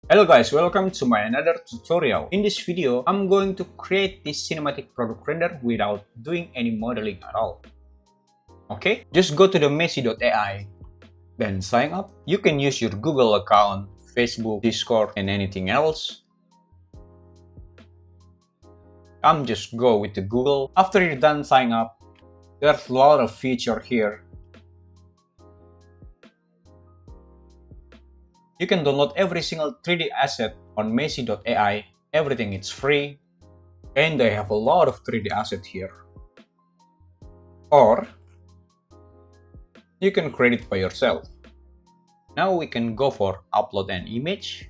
Hello guys, welcome to my another tutorial. In this video, I'm going to create this cinematic product render without doing any modeling at all. Okay, just go to the messy.ai, then sign up. You can use your Google account, Facebook, Discord, and anything else. I'm just go with the Google. After you're done signing up, there's a lot of feature here. You can download every single 3D asset on Meshy.ai. Everything is free, and they have a lot of 3D asset here. Or you can create it by yourself. Now we can go for upload an image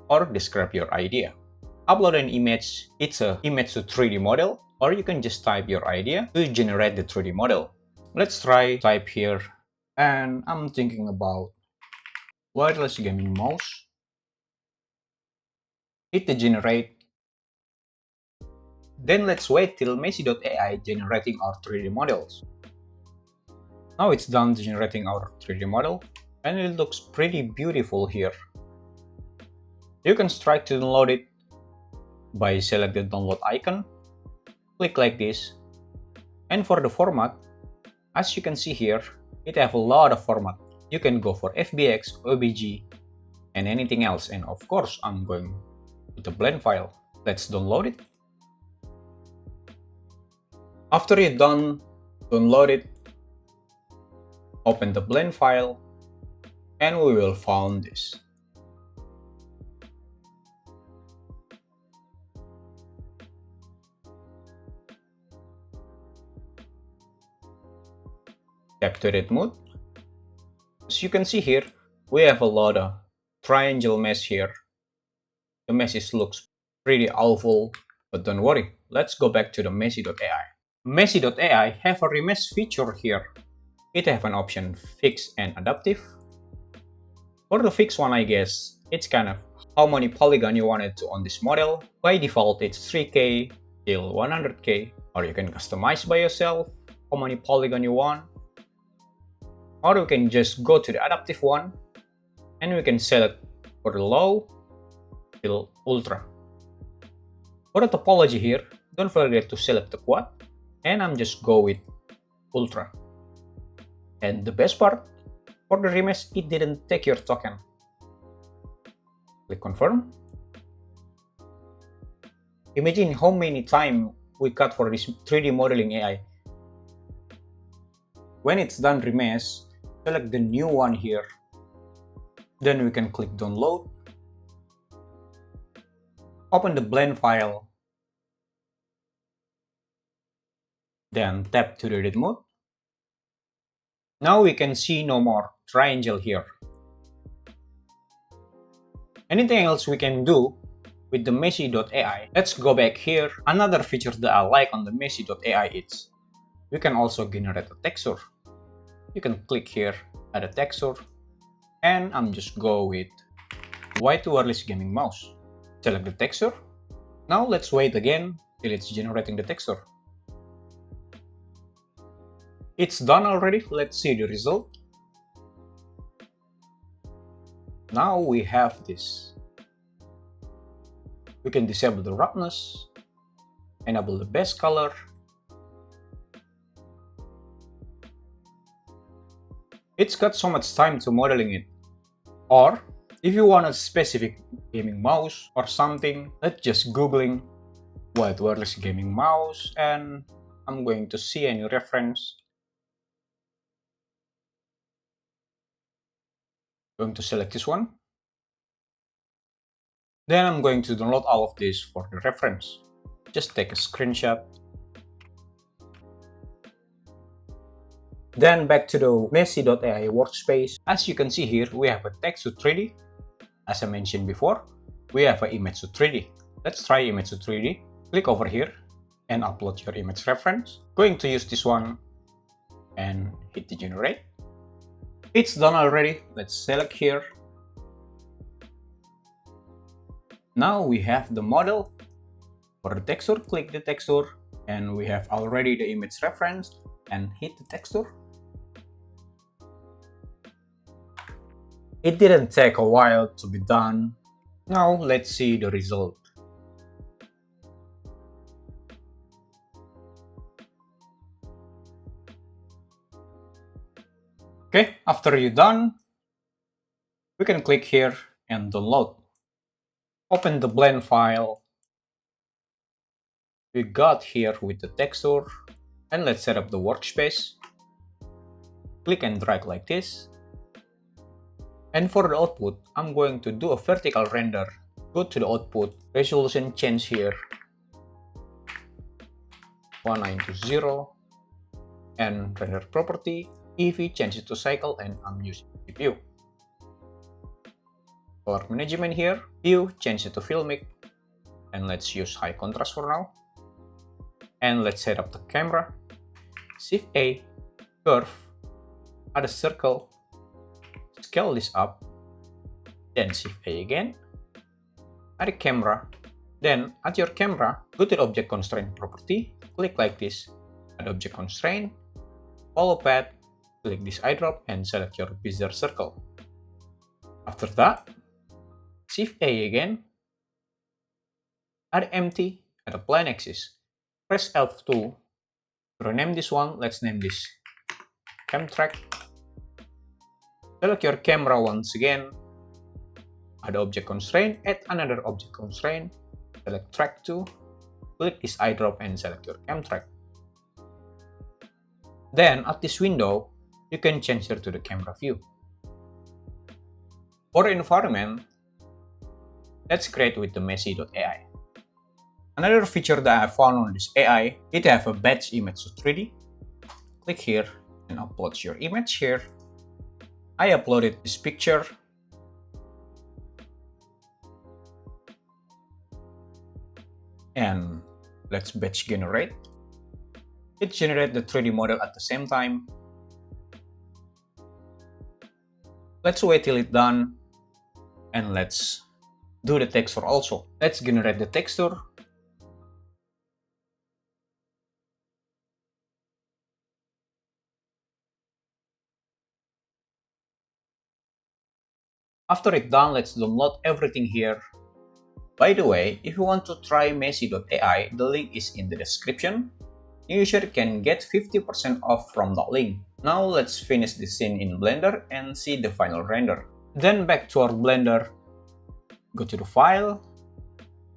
or describe your idea. Upload an image, it's a image to 3D model, or you can just type your idea to generate the 3D model. Let's try type here, and I'm thinking about wireless gaming mouse. Hit the generate. Then let's wait till Meshy.ai generating our 3D models. Now it's done generating our 3D model, and it looks pretty beautiful here. You can try to download it by select the download icon, click like this, and for the format, as you can see here, it have a lot of format. You can go for FBX, OBJ, and anything else, and of course I'm going with the blend file. Let's download it. After you're done download it, open the blend file, and we will find this. Tap to edit mode. As you can see here, we have a lot of triangle mesh here. The mesh looks pretty awful, but don't worry, let's go back to the messy.ai. Meshy.ai have a remesh feature here. It have an option fixed and adaptive. For the fixed one, I guess, it's kind of how many polygon you wanted to on this model. By default, it's 3K till 100K, or you can customize by yourself how many polygon you want. Or you can just go to the adaptive one, and we can select for the low till ultra. For the topology here, don't forget to select the quad, and I'm just go with ultra. And the best part, for the remesh, it didn't take your token. Click confirm. Imagine how many time we cut for this 3D modeling AI. When it's done remesh, select the new one here. Then we can click download. Open the blend file. Then tap to the edit mode. Now we can see no more triangle here. Anything else we can do with the Meshy.ai? Let's go back here. Another feature that I like on the Meshy.ai is we can also generate a texture. You can click here, add a texture, and I'm just go with white wireless gaming mouse. Select the texture. Now let's wait again till it's generating the texture. It's done already. Let's see the result. Now we have this. We can disable the roughness, enable the best color. It's got so much time to modeling it. Or if you want a specific gaming mouse or something, let's just googling white wireless gaming mouse, and I'm going to see any reference. Going to select this one. Then I'm going to download all of this for the reference. Just take a screenshot. Then back to the messy.ai workspace. As you can see here, we have a text to 3D. As I mentioned before, we have an image to 3D. Let's try image to 3D. Click over here and upload your image reference. Going to use this one and hit the generate. It's done already. Let's select here. Now we have the model. For the texture, click the texture, and we have already the image reference, and hit the texture. It didn't take a while to be done. Now let's see the result. Okay, after you're done, we can click here and download. Open the blend file we got here with the texture, and let's set up the workspace. Click and drag like this. And for the output, I'm going to do a vertical render. Go to the output, resolution change here, 1920, and render property, EV change it to cycle, and I'm using CPU. Color management here, hue change it to filmic, and let's use high contrast for now. And let's set up the camera, Shift A, curve, add a circle, scale this up, then Shift A again, add a camera, then at your camera, go to the object constraint property, click like this, add object constraint, follow path, click this eyedrop and select your bezier circle. After that, Shift A again, add empty, add a plane axis, press F2 to rename this one, let's name this cam track. Select your camera once again, add object constraint, add another object constraint, select track 2, click this eyedrop and select your cam track. Then at this window, you can change here to the camera view. For the environment, let's create with the Meshy.AI. Another feature that I found on this AI, it have a batch image to 3D. Click here and upload your image here. I uploaded this picture. And let's batch generate. It generates the 3D model at the same time. Let's wait till it's done. And let's do the texture also. Let's generate the texture. After it's done, let's download everything here. By the way, if you want to try Meshy.ai, the link is in the description. New user can get 50% off from that link. Now let's finish the scene in Blender and see the final render. Then back to our Blender, go to the file,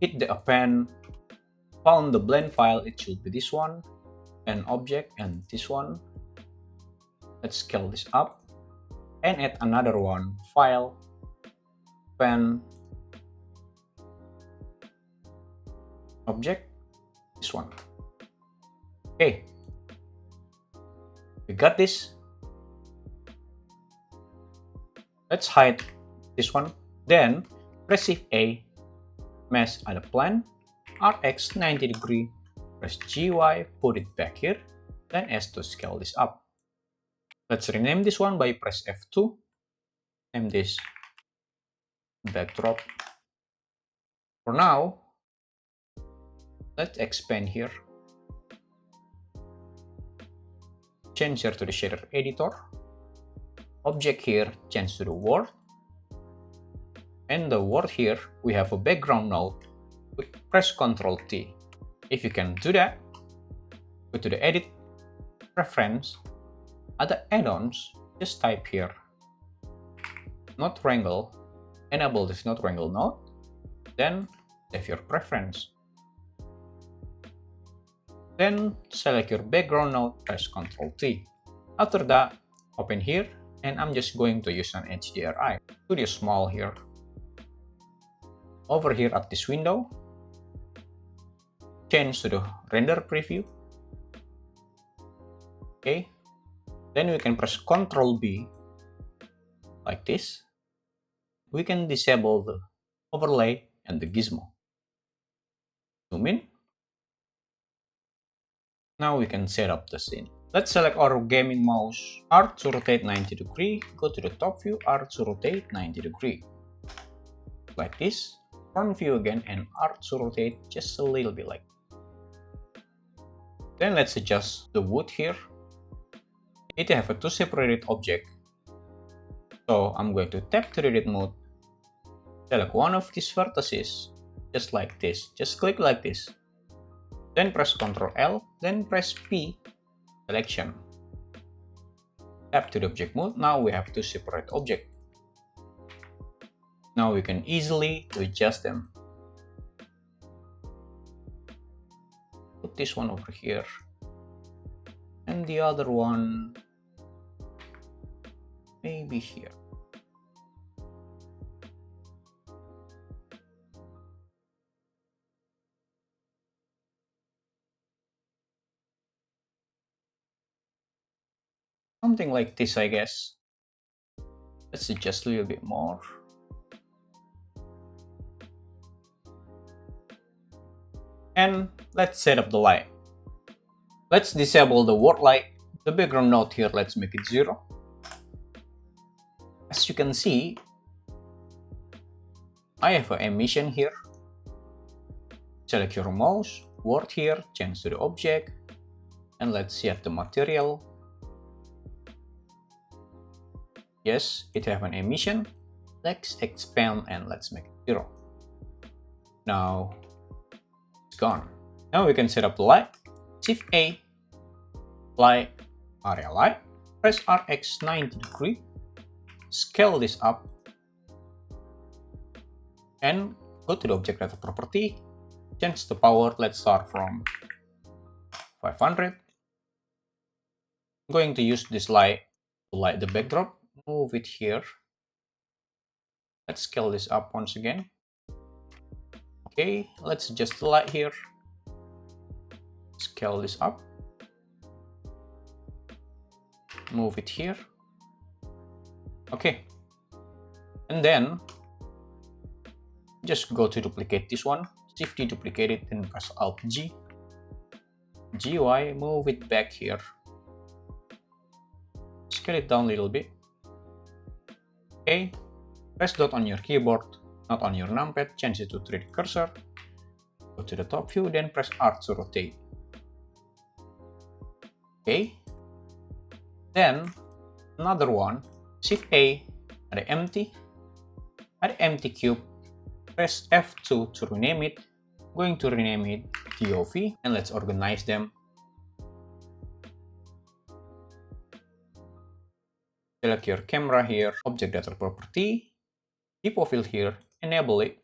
hit the append, found the blend file, it should be this one, and object and this one. Let's scale this up and add another one, file, pen, object, this one. Okay, we got this. Let's hide this one. Then press Shift A, mesh at a plan, RX 90 degree, press GY, put it back here, then S to scale this up. Let's rename this one by press F2, name this backdrop. For now, let's expand here. Change here to the shader editor. Object here, change to the world. And the world here, we have a background node. We press Ctrl T. If you can do that, go to the edit, preference, at the add-ons, just type here, not wrangle, enable this not wrangle node, then save your preference. Then select your background node, press Ctrl T. After that, open here, and I'm just going to use an HDRI. Studio Small here. Over here at this window, change to the render preview. Okay. Then we can press Ctrl B like this. We can disable the overlay and the gizmo. Zoom in. Now we can set up the scene. Let's select our gaming mouse, R to rotate 90 degree, go to the top view, R to rotate 90 degree. Like this. Front view again and R to rotate just a little bit like. Then let's adjust the wood here. It have a two separated object. So I'm going to tap 3D mode, Select one of these vertices, just like this. Just click like this. Then press Ctrl L, then press P, selection. Tap to the object mode. Now we have two separate objects. Now we can easily adjust them. Put this one over here. And the other one maybe here. Something like this, I guess. Let's adjust a little bit more. And let's set up the light. Let's disable the word light. The background node here, let's make it 0. As you can see, I have an emission here. Select your mouse, word here, change to the object, and let's set the material. Yes, it have an emission. Let's expand and let's make it 0. Now it's gone. Now we can set up the light. Shift A, light, area light. Press RX 90 degree. Scale this up. And go to the object data property. Change the power. Let's start from 500. I'm going to use this light to light the backdrop. Move it here. Let's scale this up once again. Okay, let's adjust the light here. Scale this up. Move it here. Okay. And then just go to duplicate this one. Shift D, duplicate it, and press Alt G. GY, move it back here. Scale it down a little bit. Okay. Press dot on your keyboard, not on your numpad. Change it to 3D cursor. Go to the top view, then press R to rotate. Okay. Then another one. Shift A, add empty cube. Press F2 to rename it. I'm going to rename it TOV, and let's organize them. Select your camera here, object data property, depot field here, enable it.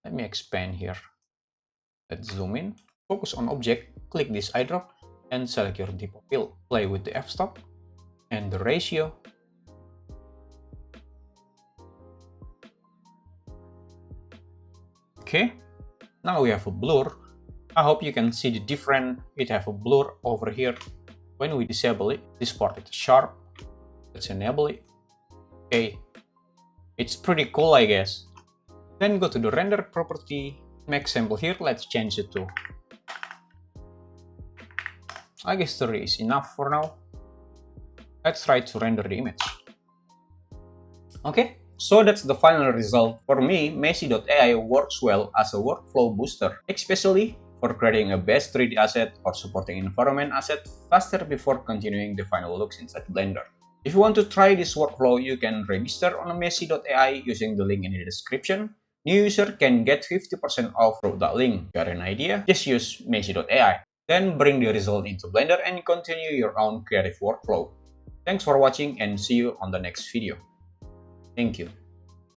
Let me expand here. Let's zoom in. Focus on object, click this eyedrop, and select your depot field. Play with the f-stop and the ratio. Okay, now we have a blur. I hope you can see the difference. It have a blur over here. When we disable it, this part is sharp. Let's enable it. Okay, it's pretty cool, I guess. Then go to the render property, make sample here. Let's change it to, I guess 30 is enough for now. Let's try to render the image. Okay, so that's the final result. For me, Meshy.ai works well as a workflow booster, especially for creating a best 3D asset or supporting environment asset faster before continuing the final looks inside Blender. If you want to try this workflow, you can register on Meshy.ai using the link in the description. New user can get 50% off through that link. Got an idea? Just use Meshy.ai. Then bring the result into Blender and continue your own creative workflow. Thanks for watching and see you on the next video. Thank you.